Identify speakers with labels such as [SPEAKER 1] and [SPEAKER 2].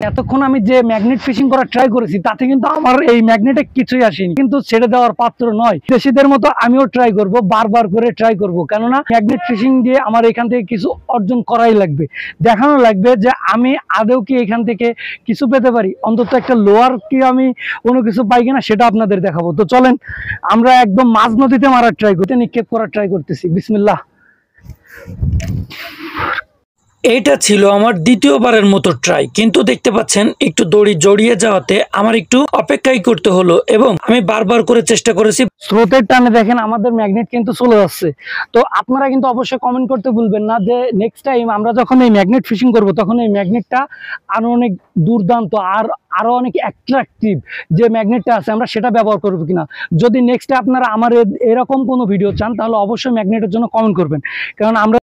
[SPEAKER 1] এতক্ষণ আমি যে ম্যাগনেট ফিশিং করার ট্রাই করেছি তাতে কিন্তু আমার এই ম্যাগনেটে কিছুই আসেনি, কিন্তু ছেড়ে দেওয়ার পাত্র নয়। দেশিদের মতো আমিও ট্রাই করব, বারবার করে ট্রাই করব, কেননা ম্যাগনেট ফিশিং দিয়ে আমার এখান থেকে কিছু অর্জন করাই লাগবে, দেখানো লাগবে যে আমি আদৌ কি এখান থেকে কিছু পেতে পারি, অন্তত একটা লোয়ার কি আমি কোনো কিছু পাই কিনা সেটা আপনাদের দেখাবো। তো চলেন আমরা একদম মাঝ নদীতে মারার ট্রাই করতে, নিক্ষেপ করার ট্রাই করতেছি। বিসমিল্লাহ।
[SPEAKER 2] এইটা ছিল আমার দ্বিতীয়বারের মতো ট্রাই, কিন্তু দেখতে পাচ্ছেন একটু দড়ি জড়িয়ে যাওয়াতে আমার একটু অপেক্ষাই করতে হলো এবং আমি বারবার করে চেষ্টা করেছি।
[SPEAKER 1] স্রোতের টানে দেখেন আমাদের ম্যাগনেট কিন্তু চলে যাচ্ছে। তো আপনারা কিন্তু অবশ্যই কমেন্ট করতে ভুলবেন না যে নেক্সট টাইম আমরা যখন এই ম্যাগনেট ফিশিং করব তখন এই ম্যাগনেটটা আরো অনেক দুর্দান্ত আর আরো অনেক অ্যাট্রাকটিভ যে ম্যাগনেটটা আছে আমরা সেটা ব্যবহার করবো কিনা। যদি নেক্সটে আপনারা আমার এরকম কোনো ভিডিও চান তাহলে অবশ্যই ম্যাগনেটের জন্য কমেন্ট করবেন, কারণ আমরা